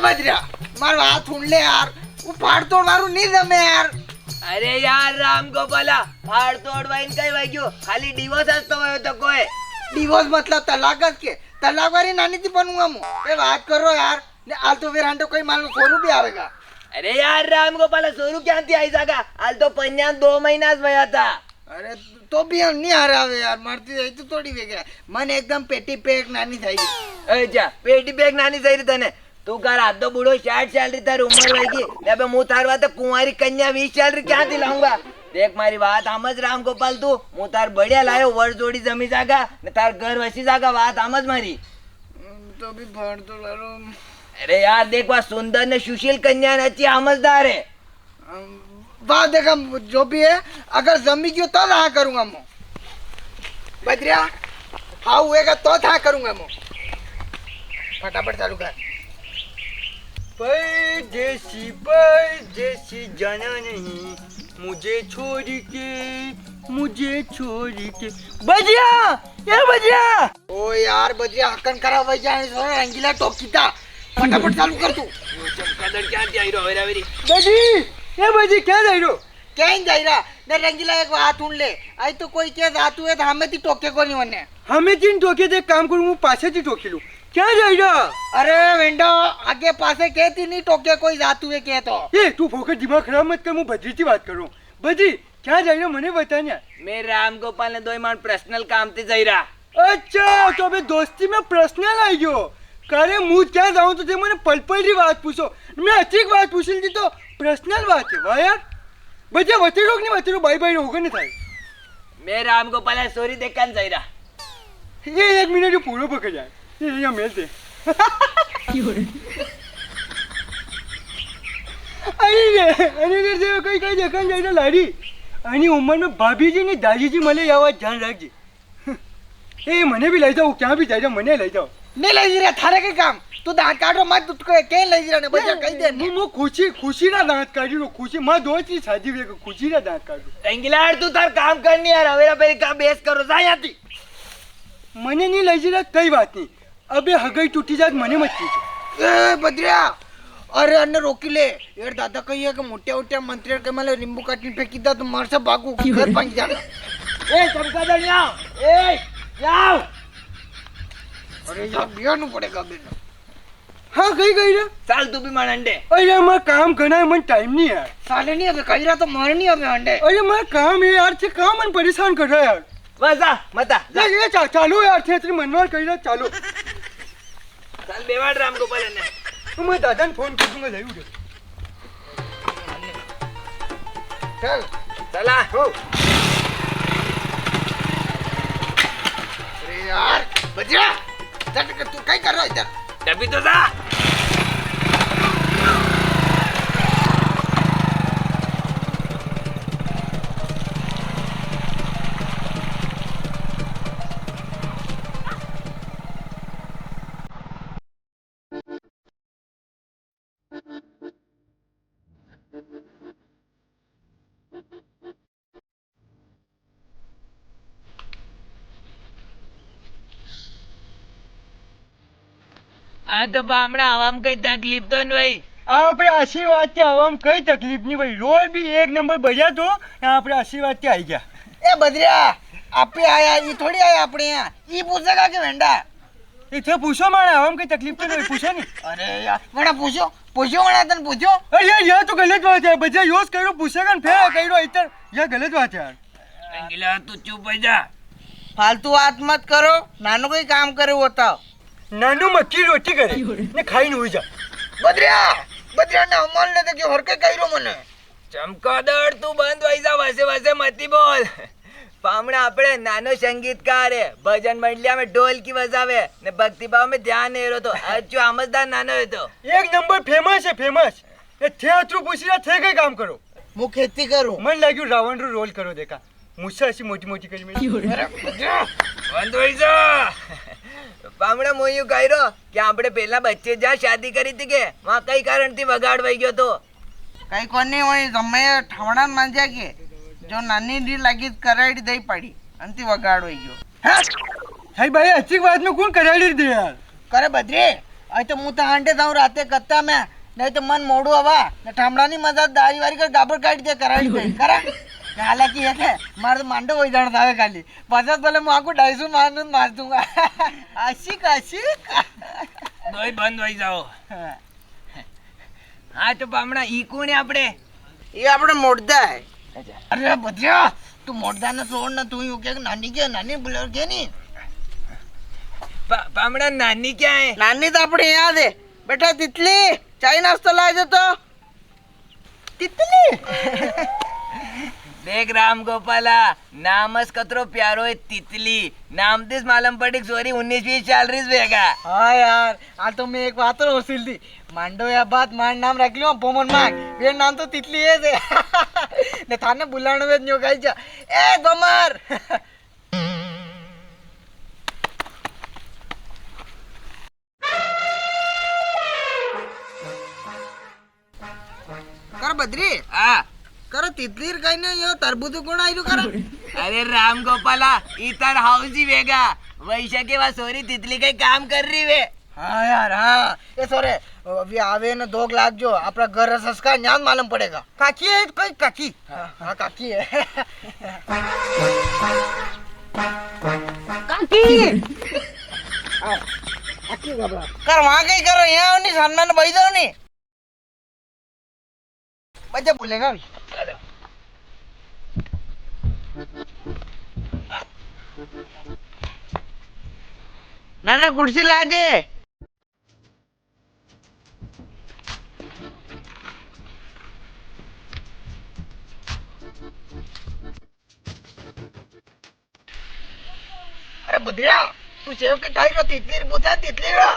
બજરા મારો હાથ ઊંડલે યાર હું ફાડતોડ મારું નહીં જમે યાર. અરે યાર રામ ગોપાલા ફાડ તોડ વાઈન કઈ વાગ્યું ખાલી ડિવોર્સ જ તો હોય તો કોઈ ડિવોર્સ મતલબ તલાક જ કે તલાક વાળી નાની થી પણ હું એ વાત કરો યાર ને હાલ તો વેરાંટો કોઈ મારું 100 રૂપિયા આવેગા. અરે યાર રામ ગોપાલા સોરું ક્યાંથી આવી જાગા હાલ તો પન્યા 2 મહિના જ ભયા હતા. અરે તો બી એમ નહીં હારે આવે યાર મારતી જાય તો થોડી વેગા મને એકદમ પેટી પેક નાની થઈ ગઈ. અચ્છા પેટી બેગ નાની થઈ રહી તને તું કાર આ તો બુડો 60 સાલ તારી ઉંમર વહી ગઈ ને હવે હું તાર વાત કુંવારી કન્યા 20 સાલ ક્યાંથી લાઉંગા. દેખ મારી વાત આમ જ રામ ગોપાલ તું હું તાર બળિયા લાયો વર જોડી જમી જાગા ને તાર ઘર વસી જાગા વાત આમ જ મારી. તો બી ફાડતો લારો. અરે યાર દેખ વા સુંદર ने सुशील कन्या अच्छी समझदार है. बात देखा जो भी है अगर जमी गयो तो हाँ करूंगा मैं बजरिया हाँ हुएगा तो हाँ करूंगा मैं. फटाफट चालू कर. परदेसी जाना नहीं मुझे छोड़ के बजिया ये बजिया. ओ यार बजरिया हकन करा वही जाने सो रंगीला टोकीता. फटाफट चालू कर तू. चमकादड़ क्यांથી આવી રહ્યો વેરાવેરી बजी ये बजी क्या जा रही हो. ક્યાં જઈ રહ્યા ને રંગીલા એક હાથ ઊંડ લે આઈ તો કોઈ કે જાતું હોય તો સામેથી ટોકે કોની મને. हमें तीन टोके दे काम करूँ पासे थी टोकी लूँ क्या जा रहा. अरे वेंडो आगे पासे कहती नहीं टोके कोई जातू है के तो ये तू फोकस दिमाग खराब मत कर. मैं बद्री की बात कर रहा हूँ. बद्री क्या जा रही हो मैंने बताया. મેં રામ ગોપાલ ને દોય માણ પર્સનલ કામ થી જઈ રહ્યા. अच्छा तो अबे दोस्ती में पर्सनल आई गयो. करे मुझ क्या जाऊँ तो मैंने पल पल की बात पूछो मैं अच्छी बात पूछ ली थी तो पर्सनल बात है वाह यार. बच्चे वती लोग नहीं वती लोग बाई बाई होगा नहीं था. મેં રામ ગોપાલ સોરી દેખાન જઈ રહ્યા. ये 1 मिनट जो पूरा पकड़ जाए ये यहाँ मेल दे. अरे रे कई कई देखा जाए लारी आनी उम्र में भाभी जी ने दादी जी मले आवाज ध्यान रखजे. ए मने भी लई जाओ क्या भी जाए मने लई जाओ. नहीं लई जी रहा थारे के काम तू दांत काटो मत तू के लई जी रहा ने बजा कही दे. मु खुशी ना दांत काढी रो खुशी मां दोस्त की शादी वे खुशी ना दांत काढू. રંગીલા તું તાર કામ કરની યાર હવે પેલી કા બેસ કરો જા યાતી. मने नहीं लई जी रहा कई बात नहीं अबे हगई टूटी जात मने मत कीजिए. ए बद्रिया अरे अन्ने रोकी ले यार दादा कही है कि मोटे मोटे मंत्री के माले नींबू काटने फेंकी दा तो मार से भागू घर पहुंच जाना. એ ચમકાદળ ને આવ એ આવ. अरे यार बियानु पड़ेगा बेटा. हाँ कहीं गई रे. ચાલ તું બી માણ અંડે. अरे मैं काम करना है मन टाइम नहीं है. साले नहीं अबे कही रहा तो मरनी अबे अंडे. अरे मैं काम है यार से काम मन परेशान कर रहा है यार. બસ જા મતા ये चालू यार थे तेरी मनवार कही रहा चालू. ચાલ બેવાડ રામ ગોપાલ ને. तो मैं दादा ने फोन कर दूंगा जाई उधर. चल ચલા हो अरे यार बजा चल तू कहीं कर रहा है इधर. તભી તો જા. આ તો બામડા આવામ કઈ તકલીફ તો નહીં. आप आशीर्वाद के आवाम कई तकलीफ नहीं भाई रोल भी 1 नंबर बजा तो यहाँ पे आशीर्वाद के आई गया. ए बद्रिया आपे आया ये थोड़ी आया अपने यहाँ ये पूछेगा कि वेंडा. इथे पूछो मारे आवाम की तकलीफ तो नहीं पूछो नहीं. अरे यार वड़ा पूछो वड़ा तन पूछो. अरे यार तो गलत बात है बजा यूज करो पूछेगा न फिर कही इधर यह गलत बात है यार. રંગીલા તું ચૂપ થઈ જા. फालतू बात मत करो नानो कोई काम करे बताओ. नानू मक्की रोटी करे ने खाई नहीं हुई जा. बद्रिया ने अमल ने तो हर के कही रो मने. ચમકાદળ તું બંધ થઈ જા વસે વસે મતી બોલ. પામણા આપણે નાનો સંગીતકાર હે ભજન મંડલિયા में ढोल की बजावे ने भक्ति भाव में ध्यान नहीं रहो तो अच्छो आमजदार नानो है तो 1 नंबर फेमस है फेमस. ये थे अतरू पूछ रहा थे कई काम करो. मु खेती करूं. मन लाग्यू रावण रो रोल करो देखा मुझसे ऐसी मोटी मोटी करी मेरी. अरे बद्रिया બંધ થઈ જા. પામણા મોયું કહ્યો કે આપણે પહેલા બચ્ચે જ્યાં શાદી કરી હતી કે માં કઈ કારણથી વગાડવાઈ ગયો તો. કઈ કોની હોય તમે ઠાવણા માંજ્યા કે જો નાની ડી લાગી કરાડી દઈ પડી અંતિ વગાડો ગયો. भाई भाई अच्छी बात में कौन कराड़ी दे यार. करे बद्रे અહીં તો હું તો હાંડે જાઉં રાતે કરતા મેં નહીં તો મન મોડું હવા ને ઠામડાની મજા દારી વારી કર ગાબર કાઢી દે કરાવી દે કરા હાલાકી હે કે મારે તો માંડો વહી જાણ થાવે ખાલી પછી ભલે હું આખું ડાયસું મારું માર દઉંગા આશિક આશિક દોય બંધ હોય જાઓ. હા તો પામણા ઈ કોણ આપણે? એ આપણે મોડદા અરે બધિયા તું મોડદા ને છોડ ને તું એવું કે નાની બોલાવ કે નહીં પામણા નાની ક્યાં હે? નાની તો આપણે યાદ હે બેટા તિતલી ચાય નાસ્તો લાવજો તો તિતલી देख राम गोपाला नामस कतरो प्यारो है तितली नाम दिस मालूम पड़ी सॉरी 19-20 सैलरीज बेगा. हाँ यार आ तो मैं एक बात और वसूल दी मांडो या बात मार नाम रख लियो पोमन मांग ये नाम तो तितली है से ने थाने बुलाने में न्यू गाई जा ए गमर कर बद्री हाँ कर तितली कहीं नहीं यो तरबूज कोण आइलू कर अरे राम गोपाला इतर हाउस ही बेगा वैशा के बाद सॉरी तितली का काम कर रही वे. हाँ यार हाँ ये सोरे अभी आवे न 2 लाख जो अपना घर संस्कार न्यान मालूम पड़ेगा काकी है कोई काकी हाँ काकी है काकी काकी बाबा कर वहाँ कहीं करो यहाँ नहीं सामने न भाई दो नहीं बच्चा बोलेगा अभी ना ना कुर्सी ला दे अरे बुधिया तू सेव के टाइम का तितली पूछा तितली का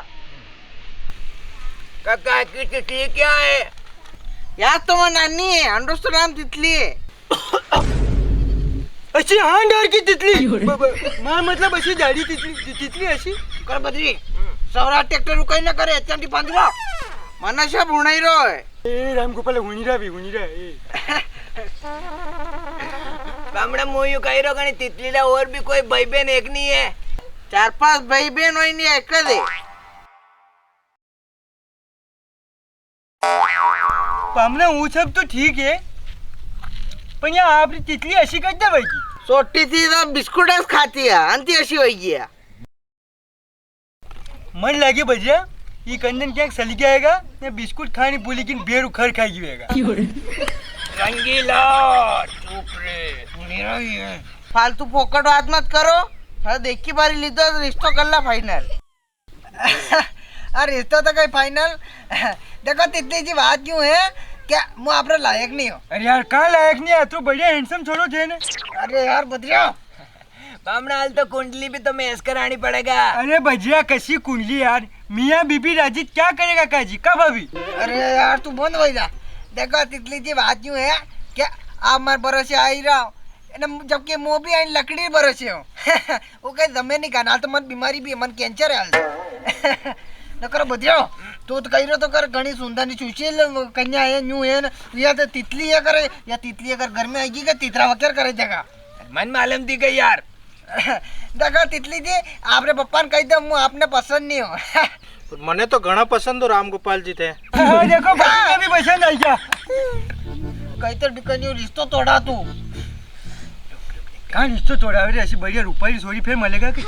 काका की तितली क्या है? यार तो नानी है अंडोस तो नाम तितली है अशी हांड की तितली मां मतलब अशी जाडी तितली अशी कर बद्री सौरा ट्रैक्टर रुकाई ना करे चंडी पांदरा मना सब हुणाई रो ए राम गोपाल हुनीरा ए पामड़ा मोयू कही रो गणी तितली ला और भी कोई भाई बहन एक नहीं है 4-5 भाई बहन होई नहीं एक दे पामना वो सब तो ठीक है पण या आपली तितली अशी कधी व्हायची सोटी थी तो बिस्कुटच खाती है अंती अशी होई गया मन लागे भजिया ये कंदन क्या सली जाएगा ने बिस्कुट खानी बोली कि बेर उखड़ खाई जाएगा रंगीला चुप रे मेरा ही है फालतू फोकट बात मत करो हाँ देख की बारी लीधो तो रिश्तो कर ला फाइनल अरे रिश्तो तो कहीं फाइनल देखो तितली जी बात क्यों है क्या मैं आपरे लायक नहीं हो अरे यार कहाँ लायक नहीं है तो बढ़िया हैंडसम छोड़ो थे ने अरे यार बद्रिया पामड़ा हाल तो कुंडली भी तो मैस करानी पड़ेगा. अरे भजिया कसी कुंडली यार मियाँ बीबी राजी क्या करेगा काजी का भाभी अरे यार तू बंद हो जा देखो तितली जी बात यूं है क्या आप मार भरोसे आई रहा हूँ जबकि मुँह भी आई लकड़ी भरोसे हो वो कहीं जमे नहीं खाना तो मन बीमारी भी है मन कैंसर है हाल न करो बधिया तू तो कही रहो तो कर घनी सुंदर नहीं चूची कन्या है न्यू है या तो तितली है करे या तितली अगर घर में आएगी क्या तितरा वगैरह करे देगा मन मालूम थी गई यार. देखो तितली जी आपने पप्पा ने कही दो मुँह आपने पसंद नहीं हो मने तो घना पसंद हो राम गोपाल जी थे. देखो भाभी भी पसंद आई क्या कहीं तो डिकन्यू रिश्तो तोड़ा तू कहाँ रिश्तो तोड़ा अरे ऐसी बढ़िया रुपये सोरी फिर मिलेगा कि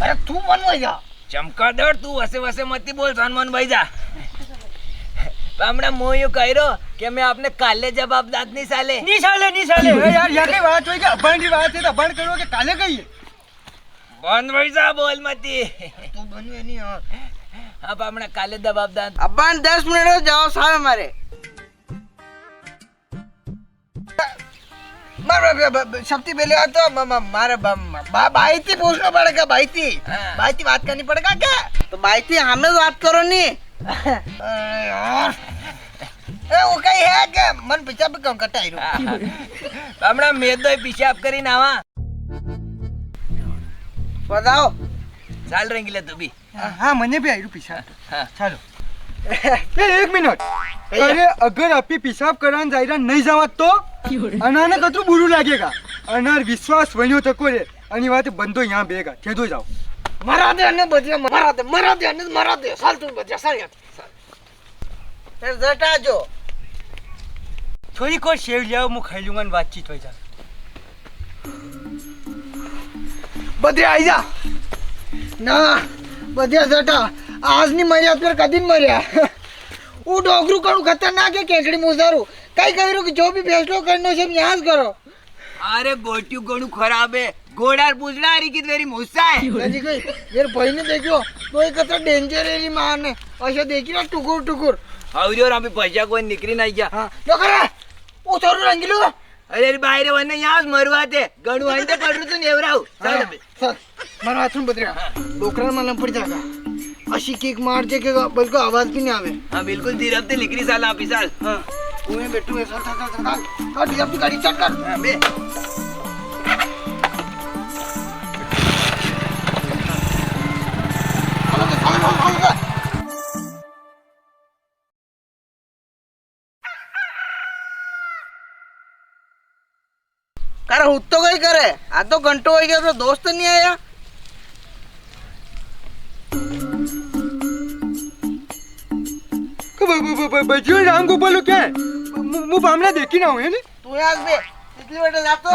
अरे तू मन हो जा चमकादड़ तू वसे वसे मती बोल सनमन भाई जा. पामड़ा मोयू कह रो कि मैं आपने काले जवाबदार नहीं साले अरे यार यहाँ की बात होगी अपन की बात है तो अपन करो कि काले कही है बंद भाई जा बोल मती. तू बनू नहीं यार हाँ पामड़ा काले जवाबदार अब्बान 10 मिनट में जाओ साहब हमारे सबसे पहले तो मारे भाई थी पूछना पड़ेगा भाई थी बात करनी पड़ेगा क्या तो भाई थी हमें बात करो नहीं यार वो कहीं है क्या मन पीछा भी कम करता है पामड़ा मैं तो पेशाब करी नावा बताओ चाल रंगीला तू भी. हाँ मने भी आई पीछा हाँ. चलो एक मिनट अरे अगर आपी पेशाब कराने जायरा नहीं जावा तो अनाने कतरू बुरू लागेगा अनार विश्वास वणियो तको रे आणि वात बंदो यहाँ बेगा केदो जाओ મરા દે અને બધી મરા દે અને મરા દે સાલ તું બધી સાલ જટા જો થોડી કોર સેવ લાવો હું ખાઈ લૂંગા ને વાતચીત હોય જા બધી આઈ જા ના બધી જટા આજની મર્યાદ પર કદી મર્યા હું ડોગરું કણું ખતરનાક है केकड़ी मुजारू कई कह कि जो भी फैसलो करना है सब यहाँ से करो अरे गोट्यू गोणु खराब है घोड़ा पूछना रही की तेरी मुस्सा है जी गई मेरे भाई ने देखो तो एक कतरा डेंजर है मार ने ऐसा देखी ना टुकुर टुकुर और अभी पैसा कोई निकली नहीं गया हाँ लो करे वो छोरू रंगीलू अरे बाहर वरना यहाँ मरवाते गणु अंडे पड़ रहे तो नेवराऊ सर मारा हाथों बदरिया डोकरा मालूम पड़ जाएगा अशी किक मार जे के बल्कि आवाज भी नहीं आवे हाँ बिल्कुल धीरते निकली साल आप साल हाँ तुम्हें बेटू ऐसा था अपनी गाड़ी चेक कर हाँ बे करे हुत तो गई करे आ तो घंटो हो गया तो दोस्त नहीं आया बच्चों राम गोपाल क्या है मुँह पामला देखी ना हुए ने तू यार बे इतनी बेटे जा तो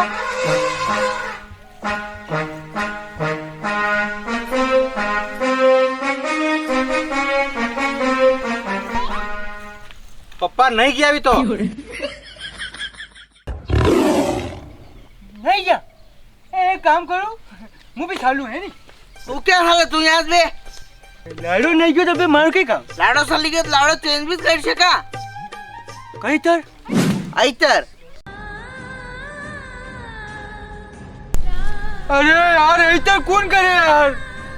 पप्पा नहीं गया अभी तो नहीं क्या एक काम करो मुँह भी चालू है नी तू क्या हाल है तू यहाँ बे लाडो नहीं गयो तो बे मार के काम लाडो सली गयो लाडो चेंज भी कर सका कहीं तर आइतर अरे यार ऐसा कौन करे यार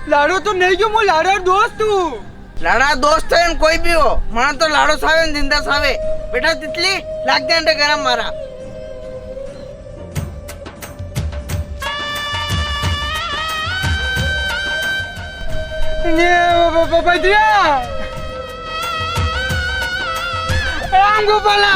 लाडो तो नहीं गयो मो लाडा दोस्त हूँ लाडा दोस्त है कोई भी हो मां तो लाडो सावे न जिंदा सावे बेटा तितली लाग दे अंडे गरम मारा बदिया राम गोपाला